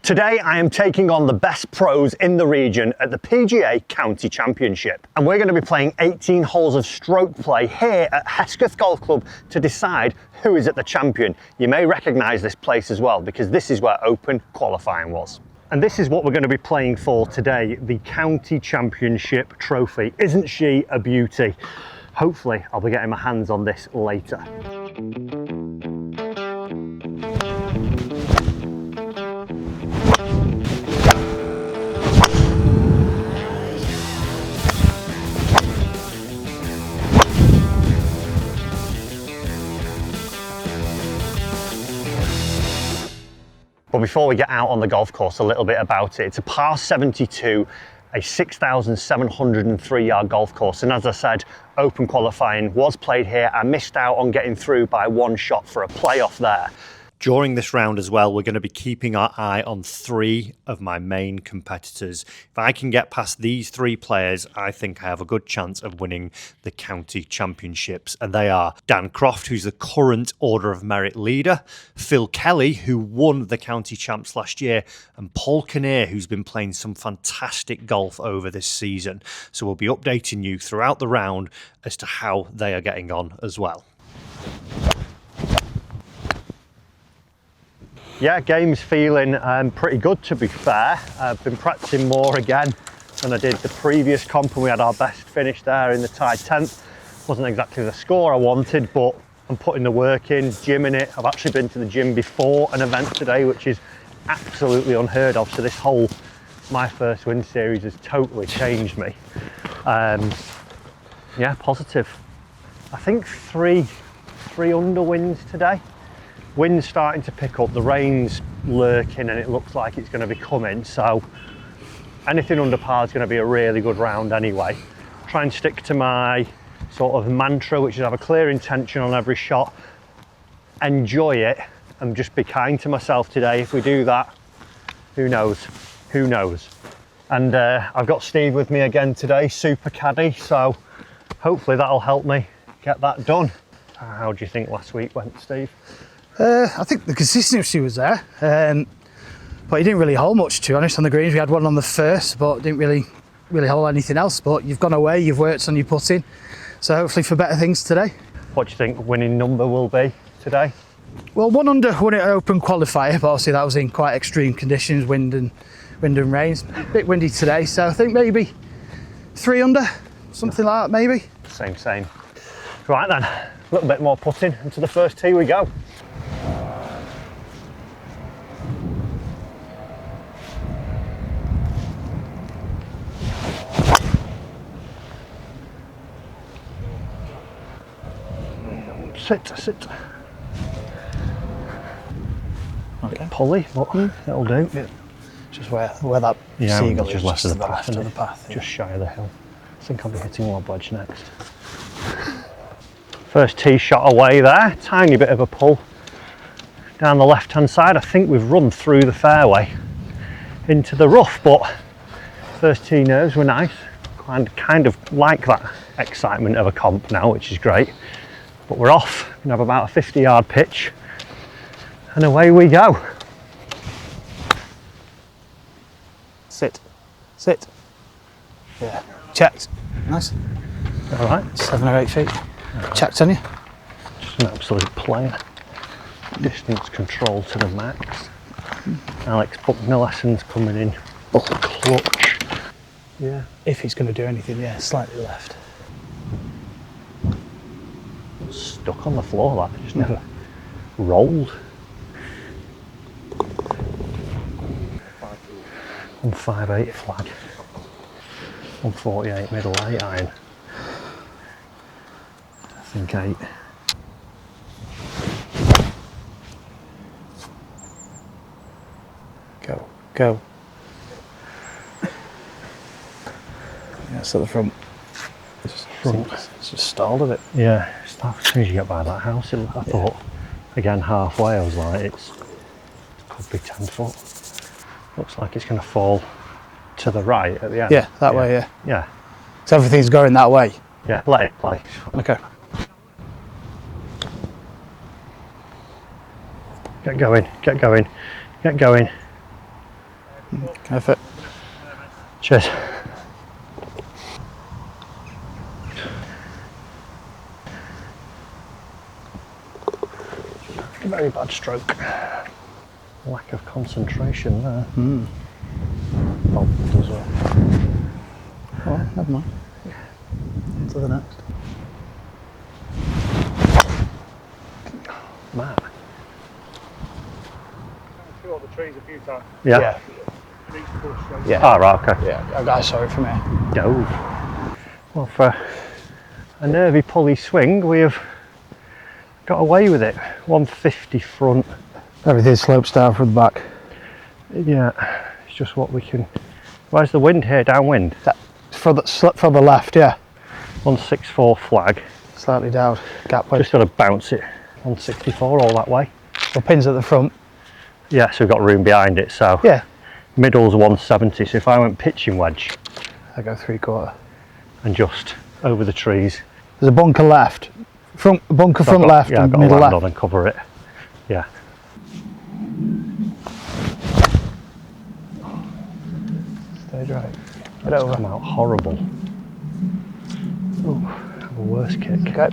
Today I am taking on the best pros in the region at the PGA County Championship, and we're going to be playing 18 holes of stroke play here at Hesketh Golf Club to decide who is at the champion. You may recognise this place as well because this is where Open qualifying was. And this is what we're going to be playing for today, the County Championship trophy. Isn't she a beauty? Hopefully I'll be getting my hands on this later. But before we get out on the golf course, a little bit about it. It's a par 72, a 6,703 yard golf course. And as I said, Open qualifying was played here. I missed out on getting through by one shot for a playoff there. During this round as well, we're going to be keeping our eye on three of my main competitors. If I can get past these three players, I think I have a good chance of winning the county championships. And they are Dan Croft, who's the current Order of Merit leader, Phil Kelly, who won the county champs last year, and Paul Kinnear, who's been playing some fantastic golf over this season. So we'll be updating you throughout the round as to how they are getting on as well. Yeah, game's feeling pretty good, to be fair. I've been practicing more again than I did the previous comp, and we had our best finish there in the tied 10th. Wasn't exactly the score I wanted, but I'm putting the work in, gymming it. I've actually been to the gym before an event today, which is absolutely unheard of. So this whole My First Win series has totally changed me. Yeah, positive. I think three under wins today. Wind's starting to pick up, the rain's lurking and it looks like it's going to be coming, so anything under par is going to be a really good round anyway. Try and stick to my sort of mantra, which is have a clear intention on every shot, enjoy it, and just be kind to myself today. If we do that, who knows? Who knows? And I've got Steve with me again today, super caddy, so hopefully that'll help me get that done. How do you think last week went, Steve? I think the consistency was there, but he didn't really hold much, to be honest, on the greens. We had one on the first, but didn't really hold anything else. But you've gone away, you've worked on your putting, so hopefully for better things today. What do you think winning number will be today? Well, 1 under won it Open qualifier, but obviously that was in quite extreme conditions, wind and rain. A bit windy today, so I think maybe 3 under, something like that, maybe. Same. Right then, a little bit more putting, and to the first tee we go. Sit. Okay. Pulley, but it'll do. Yeah. Just where that seagull is, just left of the path, left of the path, yeah. Just shy of the hill. I think I'll be hitting lob wedge next. First tee shot away there, tiny bit of a pull down the left hand side. I think we've run through the fairway into the rough, but first tee nerves were nice. Kind of like that excitement of a comp now, which is great. But we're off. We have about a 50-yard pitch, and away we go. Sit. Yeah, checked. Nice. All right. 7 or 8 feet. Checked on you. Just an absolute player. Distance control to the max. Alex Buckner-Lesson's coming in. Clutch. Yeah. If he's going to do anything, yeah, slightly left. Stuck on the floor, that just never rolled. 158 flag. 148 middle 8 iron. I think 8. Go. Yeah, so the front. It's just stalled a bit. Yeah, as soon as you get by that house, I thought, again halfway, I was like, it could be 10 foot. Looks like it's going to fall to the right at the end. Yeah, that way, yeah. Yeah. So everything's going that way. Yeah, let it play. Okay. Get going, get going, get going. Perfect. Cheers. Very bad stroke. Lack of concentration there. Oh, as well. Oh, never mind. To the next. Man. Through all the trees a few times. Yeah. Yeah. Ah, right, okay. Yeah, I saw it from here. No. Well, for a nervy pulley swing, we have got away with it. 150 front. Everything slopes down from the back. Yeah, it's just what we can. Where's the wind here? Downwind? For the left, yeah. 164 flag. Slightly down. Gap wedge. Just got to bounce it. 164 all that way. So pins at the front. Yeah, so we've got room behind it. So Yeah. middle's 170. So if I went pitching wedge I go 3/4. and just over the trees. There's a bunker left. Bunker So front I've got, left yeah, I've and got to middle land left. on and cover it. Yeah. Stage right. Get That's over. come out horrible. Oh, have a worse kick. Okay.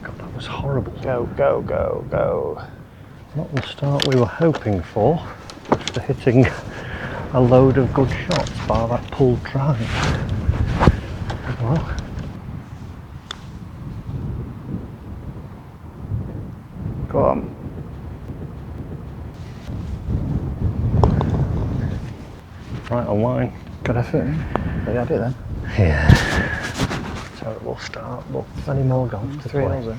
God, that was horrible. Go, go, go, go. Not the start we were hoping for after hitting a load of good shots by that pulled drive. Well, Go on. right on line. Good effort. They had it then. Yeah. Terrible start, but plenty more golf to Three play. holes in.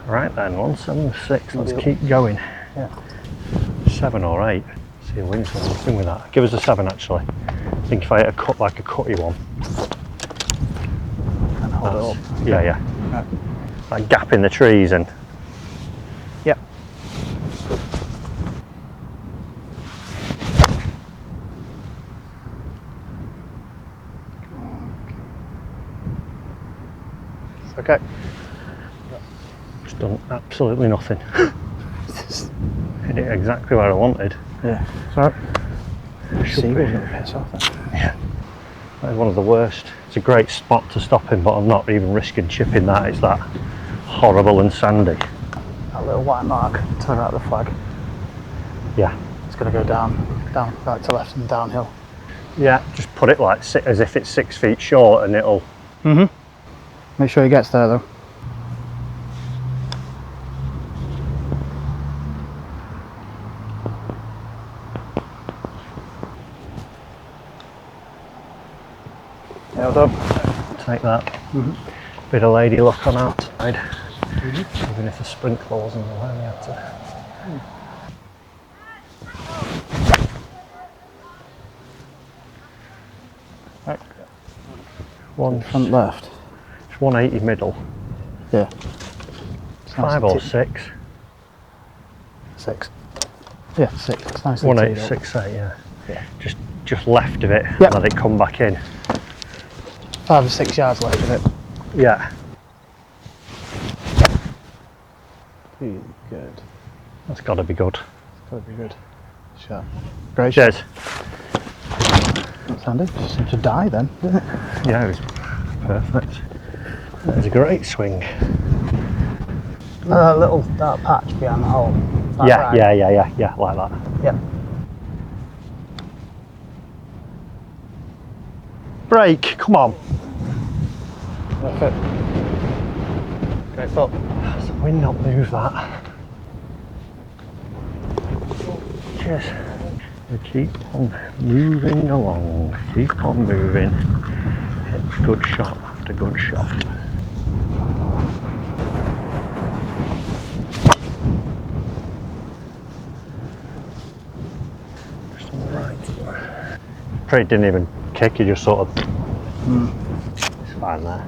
Right then, 176. Let's Deal. keep going. Yeah. 7 or 8. See a win something with that. Give us a 7 actually. I think if I hit a cut like a cutty one. And hold it up. Yeah, yeah. Yeah. That gap in the trees and Yep. It's okay. just done absolutely nothing. Hit it exactly where I wanted. Yeah. Sorry. Should Seagulls be. gonna piss off then. Yeah. That is one of the worst. It's a great spot to stop him, but I'm not even risking chipping that. It's that horrible and sandy. That little white mark to the right of the flag. Yeah. It's gonna go down, right to left and downhill. Yeah, just put it like as if it's 6 feet short and it'll. Make sure he gets there though. Held up. Take that. Bit of lady luck on outside. Even if the sprinkler wasn't the way we had to. Right. One Front left. It's 180 middle. Yeah. 5 or 6. 6. Yeah, 6. It's nice and 186, yeah. Yeah. Just left of it. Yep. Let it come back in. 5 or 6 yards left of it. Yeah. Really good. That's got to be good. Gotta be good. Shot. Great. Cheers. That's handy. Just seemed to die then, didn't it? Yeah, it was perfect. That was a great swing. That little dark patch behind the hole. Yeah, yeah, like that. Yeah. Break, come on. Perfect. Great foot. Does the wind not move that? Cheers. We keep on moving along. Keep on moving. Hit good shot after good shot. Just on the right. Probably didn't even kick, you just sort of. It's fine there.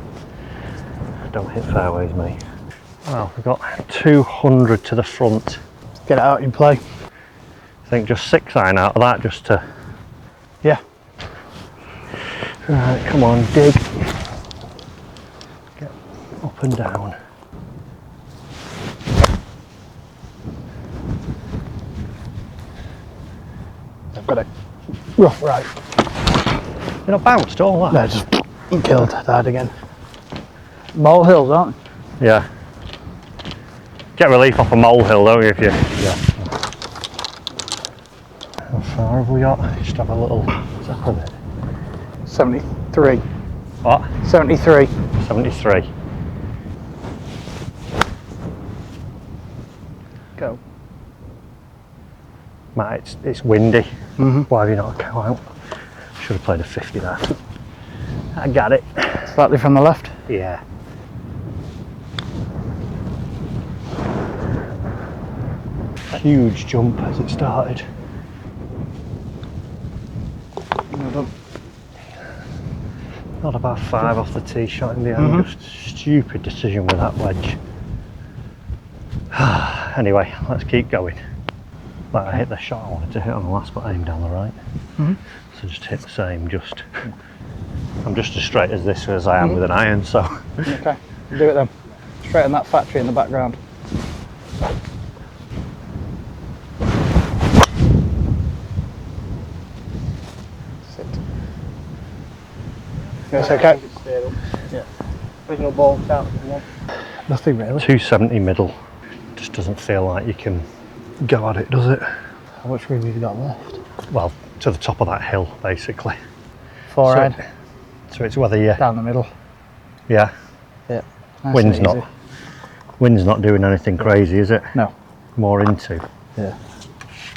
Don't hit fairways, mate. Well, we've got 200 to the front. Get it out in play. I think just 6 iron out of that just to. Yeah. Right, come on, dig. Get up and down. Got a rough right. You're not bounced all that? No, just killed, died again. Molehills, aren't they? Yeah. Get relief off a molehill, don't you, if you... Yeah. How far have we got? Just have a little zap of it. 73. What? 73. 73. Go. Matt, it's windy. Why have you not come out? Should have played a 50 there. I got it. Slightly from the left. Yeah. Huge jump as it started. Well done. Not about 5 off the tee shot in the end. Just stupid decision with that wedge. Anyway, let's keep going. Like, I hit the shot I wanted to hit on the last, but aimed down the right. So just hit the same. I'm just as straight as this as I am with an iron. So Okay, do it then. Straight on that factory in the background. Sit. It's okay. Yeah. Original ball down. Nothing really. 270 middle. Just doesn't feel like you can go at it, does it? How much room have you got left? Well, to the top of that hill, basically. Four So- iron. So it's whether you, Down the middle. yeah. Yeah. Nice Wind's and easy. Wind's not doing anything crazy, is it? No. More into. Yeah.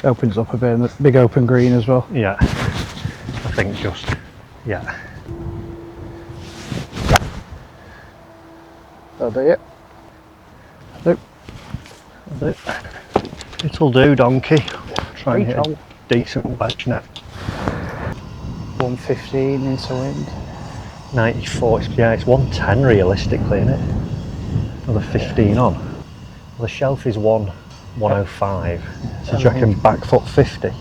Opens up a bit and the big open green as well. Yeah. I think just, yeah. That'll do it. Nope. It'll do, donkey. Try and Great hit a decent wedge net. 115 into wind. 94, yeah, it's 110 realistically, isn't it? Another 15 on. Well, the shelf is 105. So do you reckon back foot 50?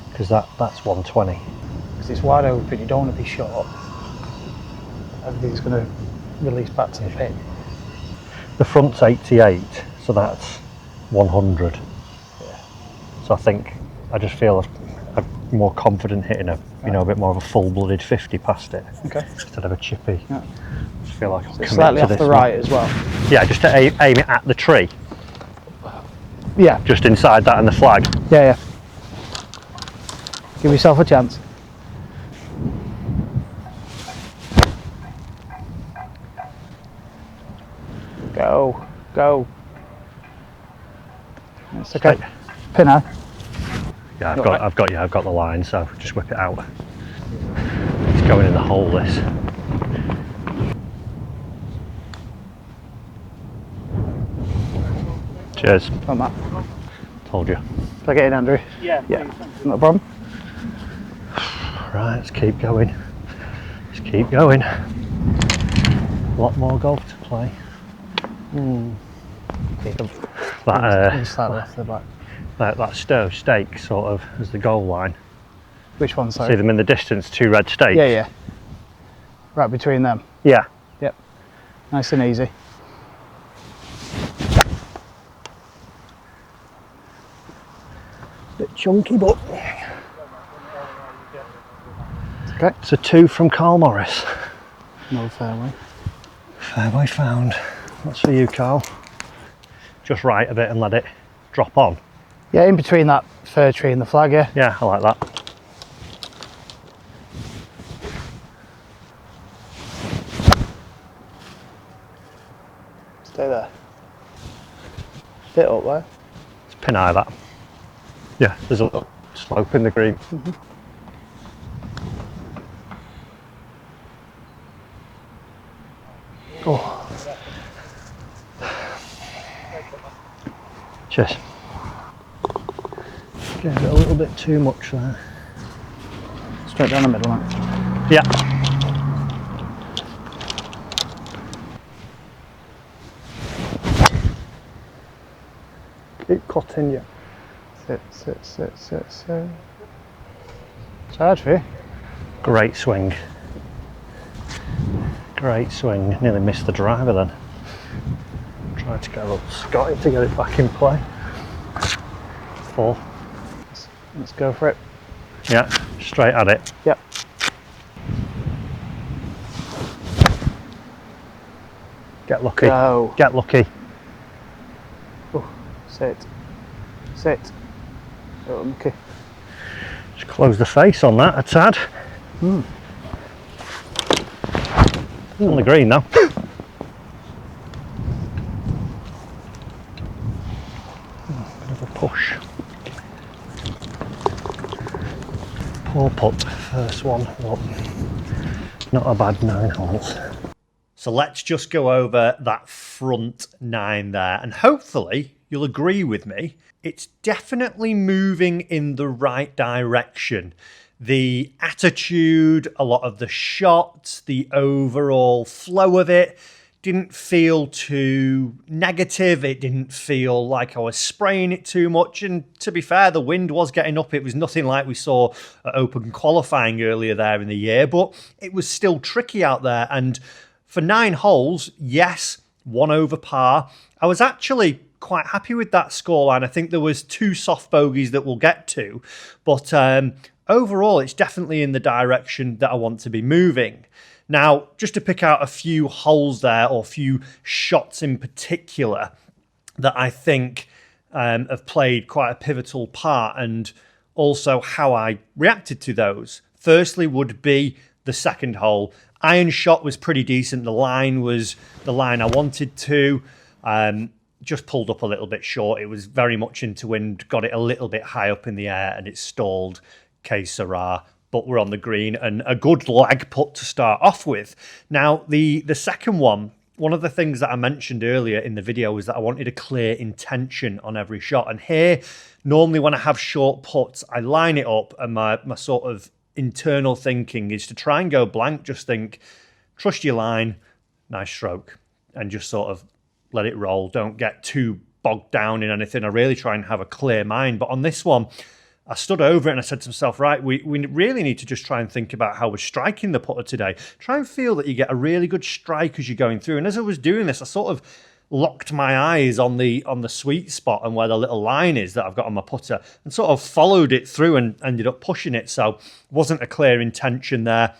Because that's 120. Because it's wide open, you don't want to be short. Everything's going to release back to the pin. The front's 88, so that's 100. So I think, I just feel I'm more confident hitting a, a bit more of a full-blooded 50 past it. Okay. Instead of a chippy. Yeah. I just feel like I'll So commit slightly to off this the one. right as well. Yeah, just to aim it at the tree. Yeah. Just inside that and the flag. Yeah. Give yourself a chance. Go. It's okay. Straight. Pin eye. Yeah, I've Got got, it. I've got, yeah, I've got the line, so just whip it out. It's going in the hole, this. Cheers. On that. Told you. Did I get in, Andrew? Yeah. Yeah. No problem. Right, let's keep going. Let's keep going. A lot more golf to play. That, Slightly off the back. that stake sort of as the goal line. Which one, See sorry? them in the distance, 2 red stakes? Yeah. Right between them. Yeah. Yep. Nice and easy. Bit chunky, but Okay. it's a 2 from Carl Morris. No fairway. Fairway found. That's for you, Carl. Just right a bit and let it drop on. Yeah, in between that fir tree and the flag, yeah. Yeah, I like that. Stay there. Bit up there. It's pin eye that. Yeah, there's a little slope in the green. Oh, Cheers. Gave it a little bit too much there. straight down the middle now. Yeah. Keep cutting you. Sit. It's hard for you. Great swing. Great swing. Nearly missed the driver then. Tried to get a little Scotty to get it back in play. 4. Let's go for it. Yeah, straight at it. Yep. Get lucky. Go. Get lucky. Oh, sit. Sit. Oh, okay. Just close the face on that a tad. On the green now. Bit of a push. Poor putt, first one, but not a bad 9 holes. So let's just go over that front 9 there, and hopefully you'll agree with me. It's definitely moving in the right direction. The attitude, a lot of the shots, the overall flow of it didn't feel too negative. It didn't feel like I was spraying it too much. And to be fair, the wind was getting up. It was nothing like we saw at Open qualifying earlier there in the year, but it was still tricky out there. And for 9 holes, yes, 1 over par. I was actually quite happy with that scoreline. I think there was 2 soft bogeys that we'll get to, but overall, it's definitely in the direction that I want to be moving. Now, just to pick out a few holes there, or a few shots in particular that I think have played quite a pivotal part, and also how I reacted to those. Firstly would be the second hole. Iron shot was pretty decent. The line was the line I wanted to. Just pulled up a little bit short. It was very much into wind, got it a little bit high up in the air, and it stalled. Que sera, but we're on the green, and a good lag putt to start off with. Now, the second one of the things that I mentioned earlier in the video was that I wanted a clear intention on every shot. And here, normally when I have short putts, I line it up, and my sort of internal thinking is to try and go blank. Just think, trust your line, nice stroke, and just sort of let it roll. Don't get too bogged down in anything. I really try and have a clear mind. But on this one, I stood over it and I said to myself, right, we really need to just try and think about how we're striking the putter today. Try and feel that you get a really good strike as you're going through. And as I was doing this, I sort of locked my eyes on the sweet spot and where the little line is that I've got on my putter, and sort of followed it through and ended up pushing it. So wasn't a clear intention there.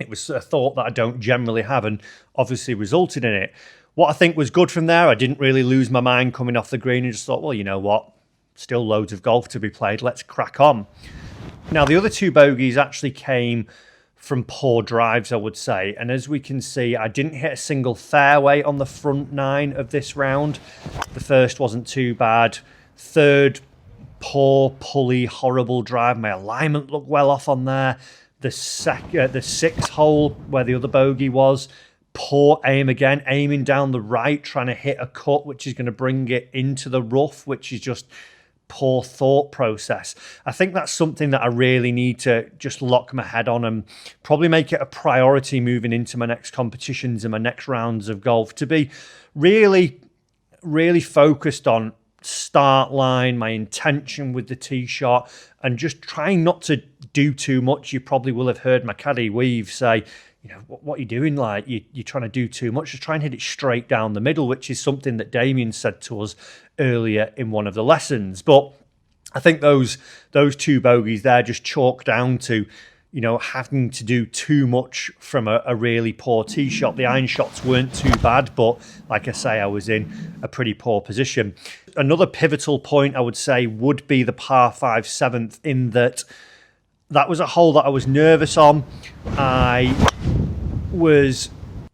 It was a thought that I don't generally have, and obviously resulted in it. What I think was good from there, I didn't really lose my mind coming off the green, and just thought, well, you know what? Still loads of golf to be played. Let's crack on. Now, the other 2 bogeys actually came from poor drives, I would say. And as we can see, I didn't hit a single fairway on the front 9 of this round. The first wasn't too bad. Third, poor, pulley, horrible drive. My alignment looked well off on there. The 6th hole, where the other bogey was, poor aim again, aiming down the right, trying to hit a cut, which is going to bring it into the rough, which is just poor thought process. I think that's something that I really need to just lock my head on, and probably make it a priority moving into my next competitions and my next rounds of golf, to be really, really focused on start line, my intention with the tee shot, and just trying not to do too much. You probably will have heard my caddy Weave say, you know, what are you doing? Like, you're trying to do too much. Just try and hit it straight down the middle, which is something that Damien said to us earlier in one of the lessons. But I think those 2 bogeys there just chalk down to, you know, having to do too much from a really poor tee shot. The iron shots weren't too bad, but like I say, I was in a pretty poor position. Another pivotal point, I would say, would be the par 5 7th, in that was a hole that I was nervous on. I was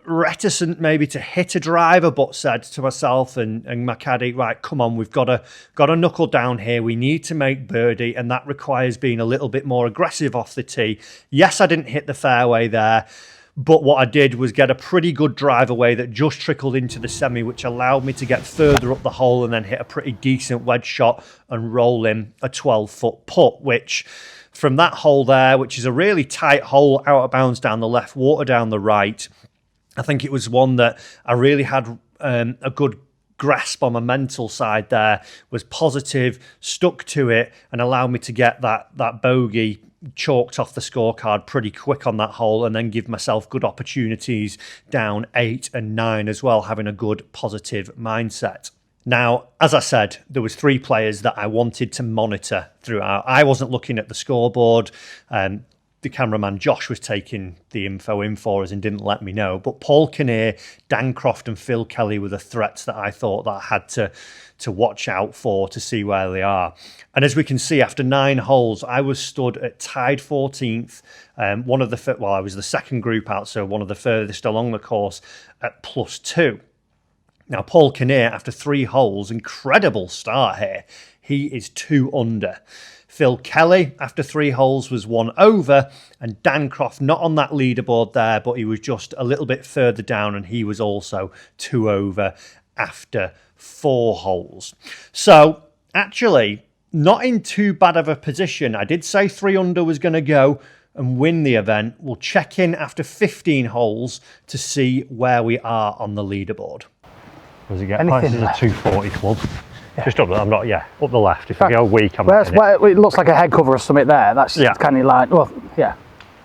reticent maybe to hit a driver, but said to myself and my caddy, right, come on, we've got to knuckle down here. We need to make birdie, and that requires being a little bit more aggressive off the tee. Yes, I didn't hit the fairway there, but what I did was get a pretty good drive away that just trickled into the semi, which allowed me to get further up the hole and then hit a pretty decent wedge shot and roll in a 12-foot putt, which from that hole there, which is a really tight hole, out of bounds down the left, water down the right, I think it was one that I really had a good grasp on my mental side there, was positive, stuck to it, and allowed me to get that bogey chalked off the scorecard pretty quick on that hole, and then give myself good opportunities down 8 and 9 as well, having a good positive mindset. Now, as I said, there was 3 players that I wanted to monitor throughout. I wasn't looking at the scoreboard. The cameraman Josh was taking the info in for us and didn't let me know. But Paul Kinnear, Dan Croft and Phil Kelly were the threats that I thought that I had to watch out for to see where they are. And as we can see, after 9 holes, I was stood at tied 14th. I was the second group out, so one of the furthest along the course at +2. Now, Paul Kinnear, after 3 holes, incredible start here. He is 2 under. Phil Kelly, after 3 holes, was 1 over, and Dan Croft not on that leaderboard there, but he was just a little bit further down, and he was also 2 over after 4 holes. So, actually, not in too bad of a position. I did say 3 under was going to go and win the event. We'll check in after 15 holes to see where we are on the leaderboard. Does it get Anything this is a left? 240 club. Yeah. Just up there, up the left. If I go weak, I'm Well, not in it. it looks like a head cover or something there. That's kind of like, well, yeah.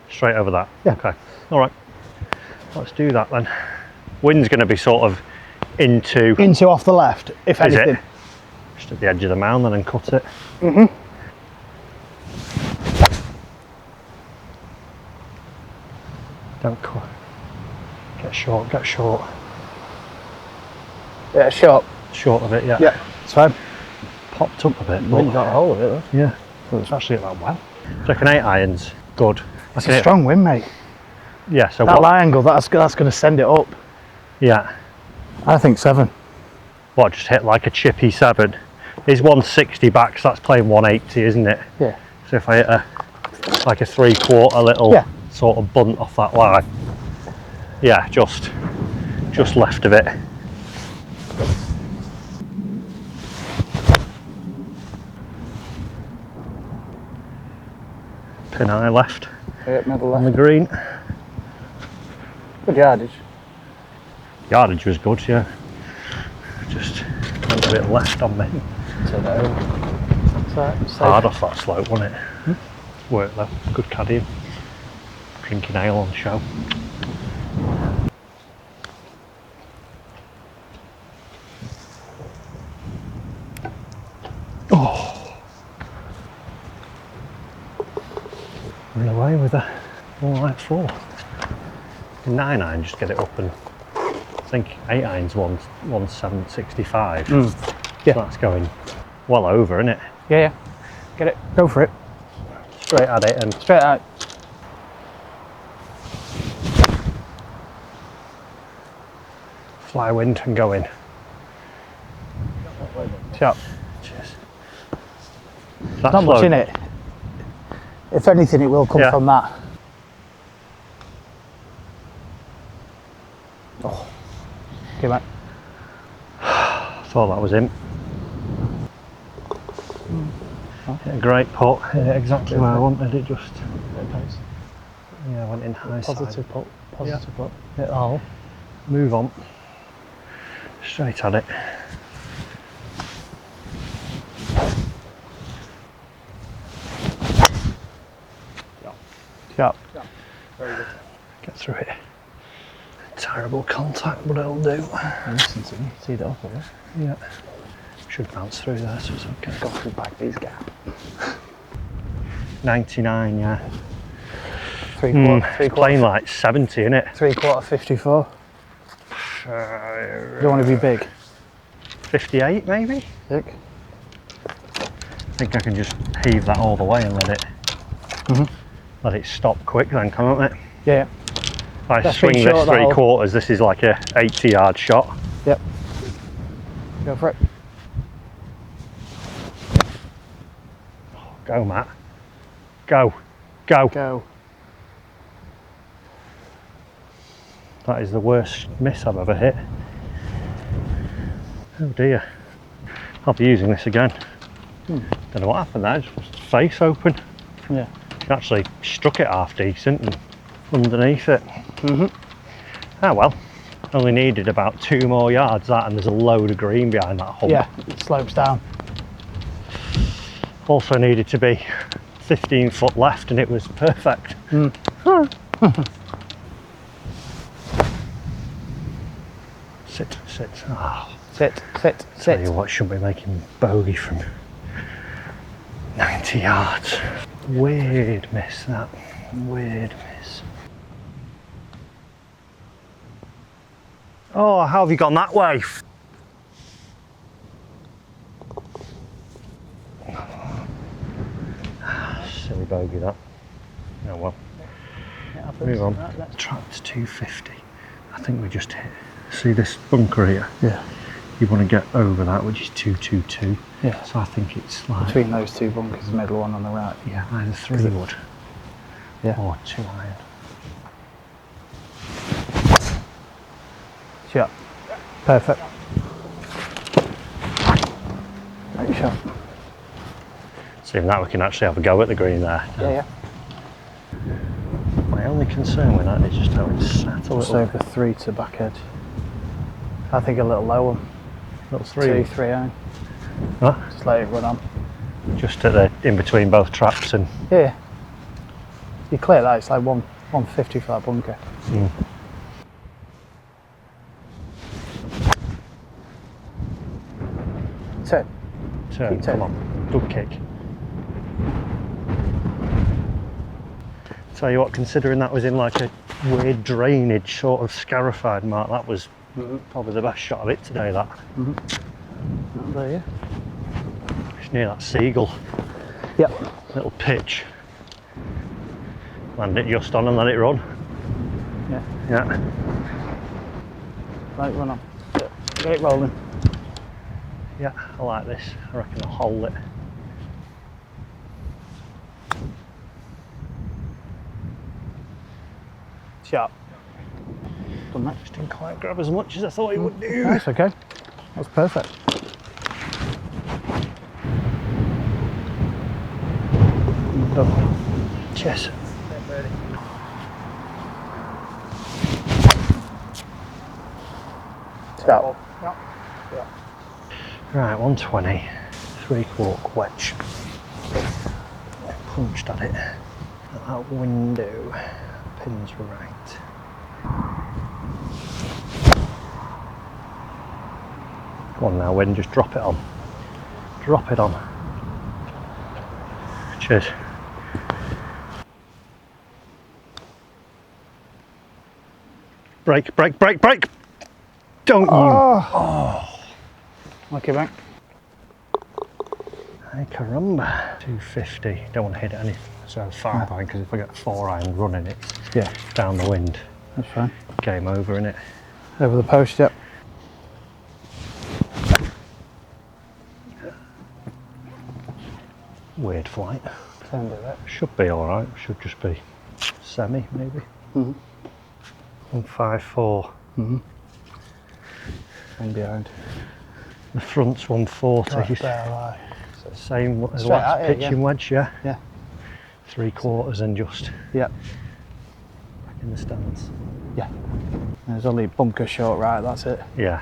Straight over that. Yeah. Okay. All right. Let's do that then. Wind's going to be sort of into Off the left, if is anything. it? Just at the edge of the mound then and cut it. Don't cut. Get short. Yeah, short. Short of it, yeah. Yeah, it's fine. Popped up a bit. You got a hold of it, though. Yeah. Well, it's actually about well. So I can 8 irons. Good. That's a strong win, mate. Yeah. So That lie angle, that's going to send it up. Yeah. I think 7. What? Just hit like a chippy 7. Is 160 back, so that's playing 180, isn't it? Yeah. So if I hit a 3/4 little sort of bunt off that line, yeah, just left of it. Pin eye left Yeah, middle on left. the green. Good yardage. Yardage was good, yeah. Just went a bit left on me. Turn it over. Hard off that slope, wasn't it? Worked though. Good caddying. Drinking ale on show. Oh. Run away with a 1-4. 9 iron, just get it up, and I think 8 irons 1/765. Yeah. So that's going well over, isn't it? Yeah. Get it. Go for it. Straight at it and Straight out. fly wind and go in. Sharp. Cheers. Not much in it. If anything, it will come from that. Oh. Okay, mate. Thought that was him. Hit a great putt. Hit it exactly where I wanted it. Just went in high Positive side. putt. Positive putt. Hit the hole. Move on. Straight at it. Sharp. Very good. Get through it. Terrible contact, but it'll do. Listen to me. See that up there? Yeah. Should bounce through there, so it's okay. Got through back these gap. 99, yeah. 3/4. Playing like 70, innit? 3/4 54. You don't want to be big. 58 maybe? Thick. I think I can just heave that all the way and let it stop quick then, can't it? Yeah. If I That's swing been this short, that hole. 3/4, this is like a 80-yard shot. Yep. Go for it. Go, Matt. Go. Go. Go. That is the worst miss I've ever hit. Oh dear. I'll be using this again. Don't know what happened there, just face open. Yeah. Actually struck it half decent and underneath it. Ah well, only needed about 2 more yards that, and there's a load of green behind that hump. Yeah, it slopes down. Also needed to be 15 foot left and it was perfect. Sit. Sit, sit, Tell sit. you what, shouldn't be making bogey from 90 yards. Weird miss, that. Weird miss. Oh, how have you gone that way? Silly bogey, that. Oh well. Move on. Trapped 250. I think we just hit. See this bunker here? Yeah. You want to get over that, which is 222. Yeah. So I think it's like Between those two bunkers, the middle one on the right. yeah, either 3 wood Yeah. or 2 iron. Shot. Perfect. Great shot. So even that we can actually have a go at the green there. Yeah, yeah. My only concern with that is just how it's sat a Just little. over 3 to back edge. I think a little lower. Little 2, 3. 3 iron. Huh? Just let it run on. Just at the in between both traps and. Yeah. You clear that, it's like 150 for that bunker. Mm. Turn. Turn, Keep come turning. on, good kick. Tell you what, considering that was in like a weird drainage sort of scarified mark, that was probably the best shot of it today, that. There, yeah. It's near that seagull, Yep. little pitch. Land it just on and let it run. Yeah. Yeah. Let it run on. Get it rolling. Yeah, I like this. I reckon I'll hold it. Sharp. Done that. Just didn't quite grab as much as I thought it would do. That's okay. That's perfect. Done. Cheers. Sharp. Right, 120, 3/4 wedge. Punched at it. At that window. Pins right. Come on now, Win, just drop it on. Drop it on. Cheers. Break, break, break, break! Don't you? Oh. Okay, back. Ay, caramba. 250. Don't want to hit it any so 5 iron, because if I get 4 iron running it Yeah, down the wind, that's fine. game over, innit? Over the post, yep. Weird flight. Same bit there. Should be alright. Should just be semi, maybe. 154. And behind. The front's 140. Gosh, bare lie. Same as Straight last out here, pitching wedge, yeah? Yeah. 3/4 and just Yep. back in the stands. Yeah. There's only bunker short right, that's it. Yeah.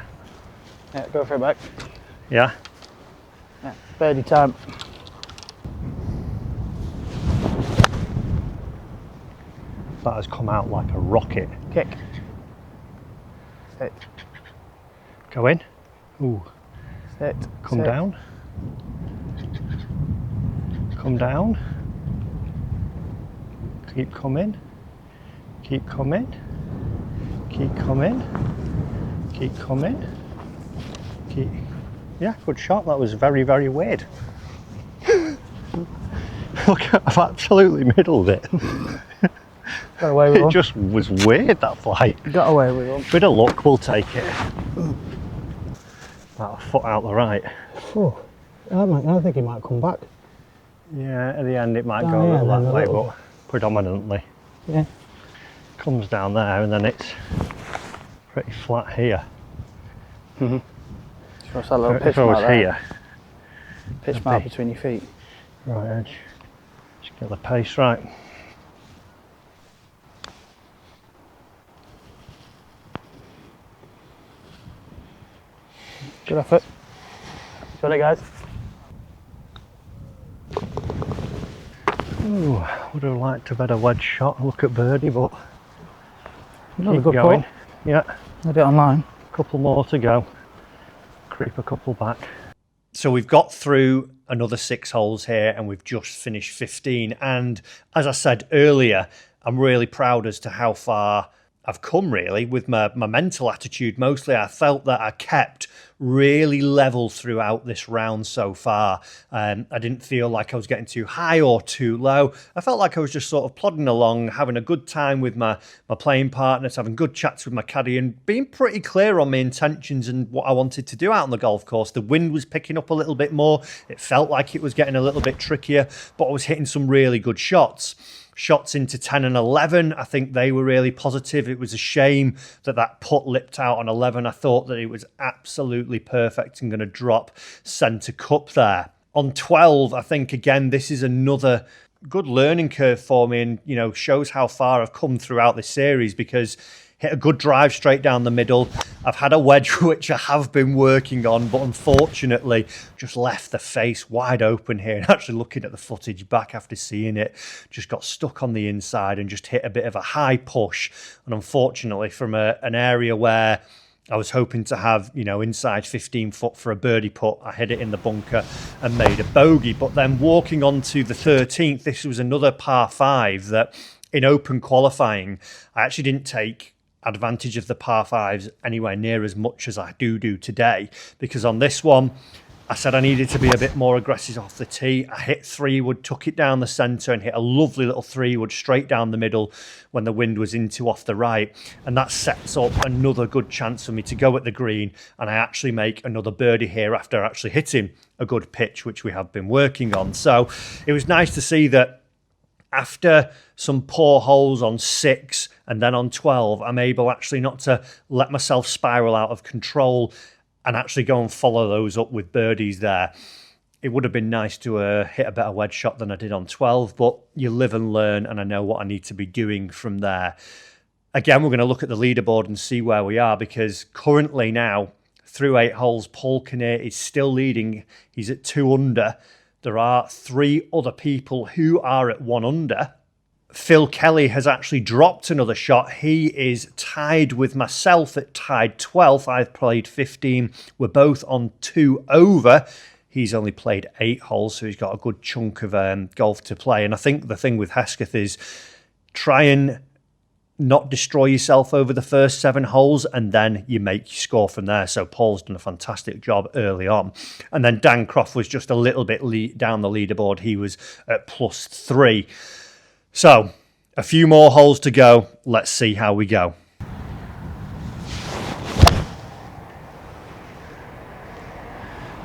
Yeah, go for it back. Yeah? Yeah. Birdie time. That has come out like a rocket. Kick. Sit. Go in. Ooh. Sit. Come sit. down. Come down. Keep coming. Keep coming. Keep coming. Keep coming. Keep. Yeah, good shot. That was very, very weird. Look, I've absolutely middled it. Got away with It one. just was weird, that flight. Got away with one. Bit of luck, we'll take it. About a foot out the right. Oh, I think he might come back. Yeah, at the end it might Down go a here, little then that a way, little but predominantly Yeah. comes down there and then it's pretty flat here. Just wants that little If pitch I was mark there. here, Pitch mark between your feet. right edge, just get the pace right. Good effort. Got it, guys. Ooh, would have liked to have had a wedge shot and look at birdie, but Another keep good going. putt. Yeah, I did it online. couple more to go. creep a couple back. So we've got through another 6 holes here and we've just finished 15. And as I said earlier, I'm really proud as to how far I've come really with my mental attitude. Mostly I felt that I kept really level throughout this round so far. I didn't feel like I was getting too high or too low. I felt like I was just sort of plodding along, having a good time with my playing partners, having good chats with my caddy and being pretty clear on my intentions and what I wanted to do out on the golf course. The wind was picking up a little bit more. It felt like it was getting a little bit trickier, but I was hitting some really good shots. Shots into 10 and 11, I think they were really positive. It was a shame that that putt lipped out on 11. I thought that it was absolutely perfect and going to drop centre cup there. On 12, I think, again, this is another good learning curve for me and, you know, shows how far I've come throughout this series because hit a good drive straight down the middle. I've had a wedge which I have been working on, but unfortunately just left the face wide open here. And actually looking at the footage back after seeing it, just got stuck on the inside and just hit a bit of a high push. And unfortunately from an area where I was hoping to have, you know, inside 15 foot for a birdie putt, I hit it in the bunker and made a bogey. But then walking on to the 13th, this was another par 5 that in open qualifying, I actually didn't take advantage of the par 5s anywhere near as much as I do today, because on this one I said I needed to be a bit more aggressive off the tee. I hit 3-wood, took it down the centre and hit a lovely little 3-wood straight down the middle when the wind was into off the right, and that sets up another good chance for me to go at the green and I actually make another birdie here after actually hitting a good pitch which we have been working on. So it was nice to see that after some poor holes on 6 and then on 12, I'm able actually not to let myself spiral out of control and actually go and follow those up with birdies there. It would have been nice to hit a better wedge shot than I did on 12, but you live and learn and I know what I need to be doing from there. Again, we're going to look at the leaderboard and see where we are because currently now, through 8 holes, Paul Kinnear is still leading. He's at 2 under. There are 3 other people who are at 1 under. Phil Kelly has actually dropped another shot. He is tied with myself at tied 12th. I've played 15. We're both on 2 over. He's only played 8 holes, so he's got a good chunk of golf to play. And I think the thing with Hesketh is try and not destroy yourself over the first 7 holes and then you make your score from there. So Paul's done a fantastic job early on. And then Dan Croft was just a little bit down the leaderboard. He was at +3. So a few more holes to go. Let's see how we go.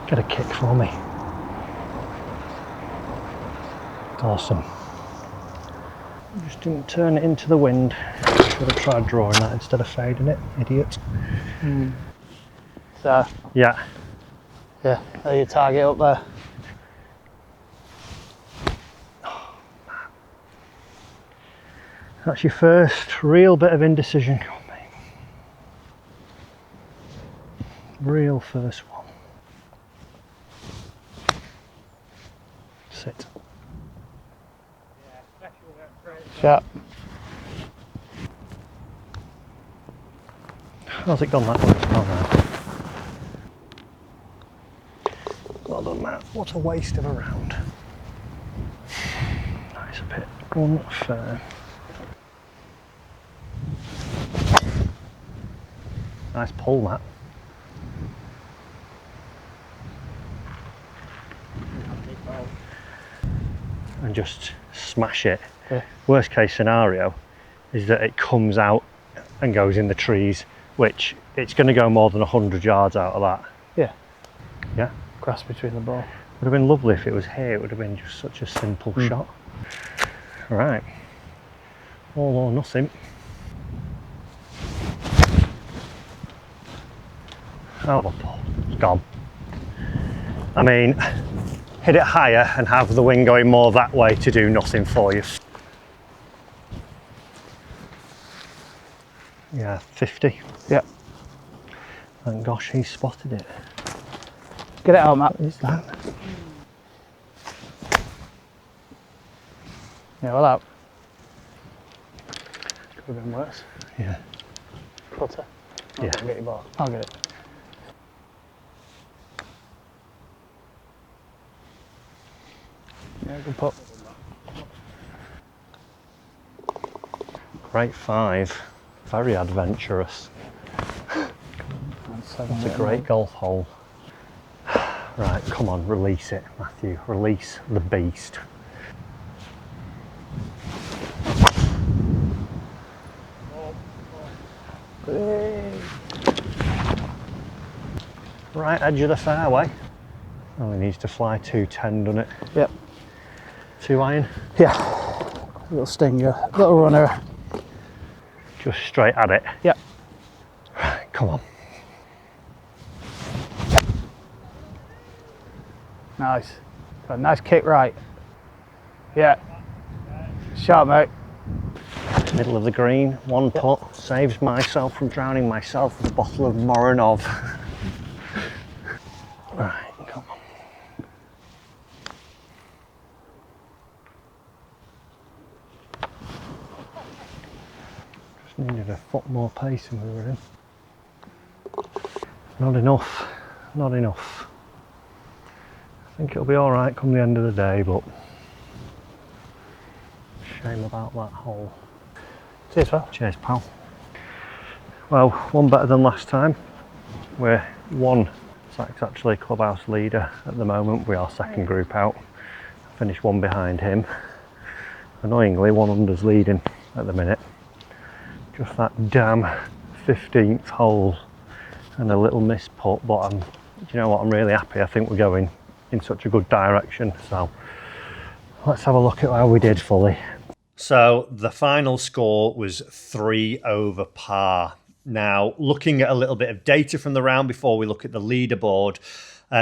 Get a kick for me. Awesome. Just didn't turn it into the wind. Should have tried drawing that instead of fading it, idiot. So Yeah. yeah, there's your target up there. That's your first real bit of indecision. Come on, mate. Real first one. Sit. Sharp. How's it gone that way as well now? Well done, Matt. What a waste of a round. Nice bit unfair. Nice pull, Matt. And just smash it. Yeah. Worst case scenario is that it comes out and goes in the trees, which it's going to go more than 100 yards out of that. Yeah. Yeah. Grass between the ball. Would have been lovely if it was here. It would have been just such a simple shot. Right. All or nothing. Oh, the ball. It's gone. I mean, hit it higher and have the wind going more that way to do nothing for you. Yeah, 50. Yeah. Thank gosh he spotted it. Get it out, Matt. What is that? Yeah, well out. Could have been worse. Yeah. Putter. Yeah. I'll get your ball. I'll get it. Good putt. Great 5. Very adventurous. It's a great golf hole. Right, come on, release it, Matthew. Release the beast. Right edge of the fairway. Only needs to fly 210, doesn't it? Yep. 2 iron. Yeah. Little stinger, little runner. Just straight at it. Yep. Right, come on. Nice. Got a nice kick right. Yeah. Sharp, mate. Middle of the green, 1 putt. Saves myself from drowning myself with a bottle of Morinov. Right, come on. Just needed a foot more pace than we were in. Not enough, not enough. I think it'll be all right come the end of the day, but shame about that hole. Cheers, pal. Cheers, pal. Well, 1 better than last time. We're 1 Zach's actually clubhouse leader at the moment. We are second group out. I finished 1 behind him. Annoyingly, 1 under's leading at the minute. Just that damn 15th hole and a little missed putt, but do you know what, I'm really happy. I think we're going in such a good direction. So let's have a look at how we did fully. So the final score was 3 over par. Now, looking at a little bit of data from the round before we look at the leaderboard,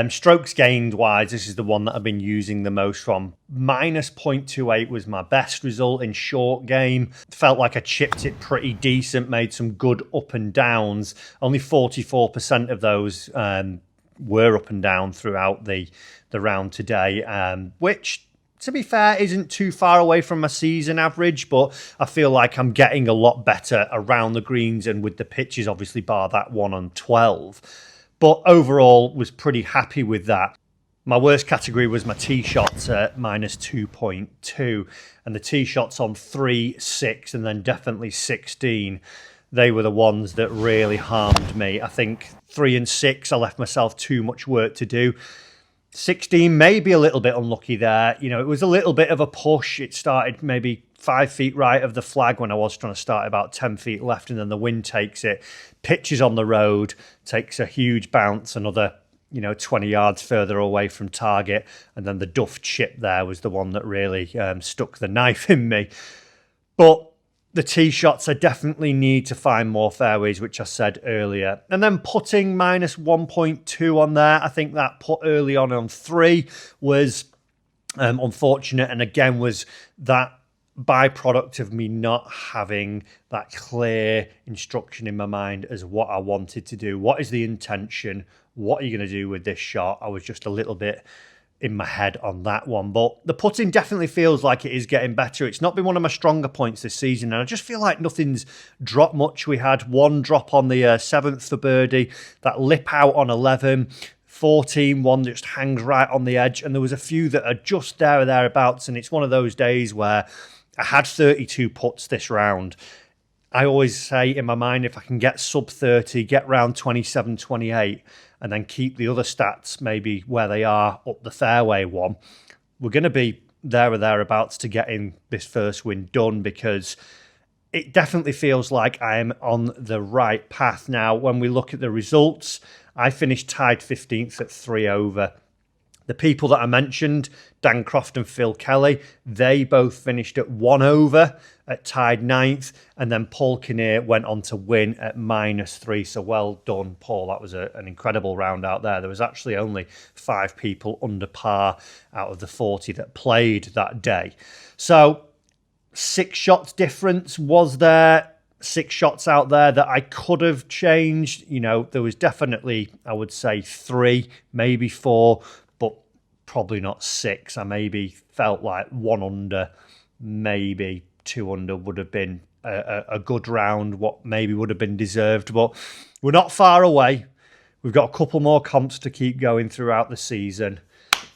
strokes gained wise, this is the one that I've been using the most from. Minus 0.28 was my best result in short game. Felt like I chipped it pretty decent, made some good up and downs. Only 44% of those were up and down throughout the round today, which, to be fair, isn't too far away from my season average, but I feel like I'm getting a lot better around the greens and with the pitches, obviously, bar that 1 on 12. But overall, was pretty happy with that. My worst category was my tee shots at minus 2.2, and the tee shots on 3, 6, and then definitely 16. They were the ones that really harmed me. I think 3 and 6, I left myself too much work to do. 16, maybe a little bit unlucky there. You know, it was a little bit of a push. It started maybe 5 feet right of the flag when I was trying to start about 10 feet left, and then the wind takes it, pitches on the road, takes a huge bounce, another, 20 yards further away from target, and then the duff chip there was the one that really stuck the knife in me. But the tee shots, I definitely need to find more fairways, which I said earlier. And then putting minus 1.2 on there. I think that putt early on 3 was unfortunate, and again was that byproduct of me not having that clear instruction in my mind as what I wanted to do. What is the intention? What are you going to do with this shot? I was just a little bit in my head on that one, but the putting definitely feels like it is getting better. It's not been one of my stronger points this season, and I just feel like nothing's dropped much. We had 1 drop on the 7th for birdie, that lip out on 11, 14, one that just hangs right on the edge, and there was a few that are just there or thereabouts, and it's one of those days where I had 32 putts this round. I always say in my mind, if I can get sub 30, get round 27, 28, and then keep the other stats maybe where they are up the fairway one, we're going to be there or thereabouts to getting this first win done, because it definitely feels like I am on the right path now. When we look at the results, I finished tied 15th at 3 over. The people that I mentioned, Dan Croft and Phil Kelly, they both finished at 1 over at tied 9th, and then Paul Kinnear went on to win at minus 3. So well done, Paul. That was an incredible round out there. There was actually only 5 people under par out of the 40 that played that day. So 6 shots difference was there. 6 shots out there that I could have changed. There was definitely, I would say, 3, maybe 4, but probably not 6. I maybe felt like 1 under, maybe 2 under would have been a good round, what maybe would have been deserved. But we're not far away. We've got a couple more comps to keep going throughout the season.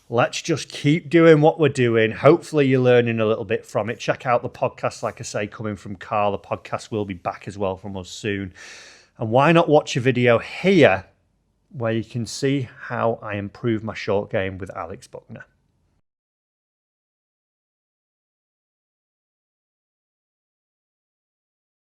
let's just keep doing what we're doing. Hopefully you're learning a little bit from it. Check out the podcast, like I say, coming from Carl. The podcast will be back as well from us soon. And why not watch a video here where you can see how I improve my short game with Alex Buckner.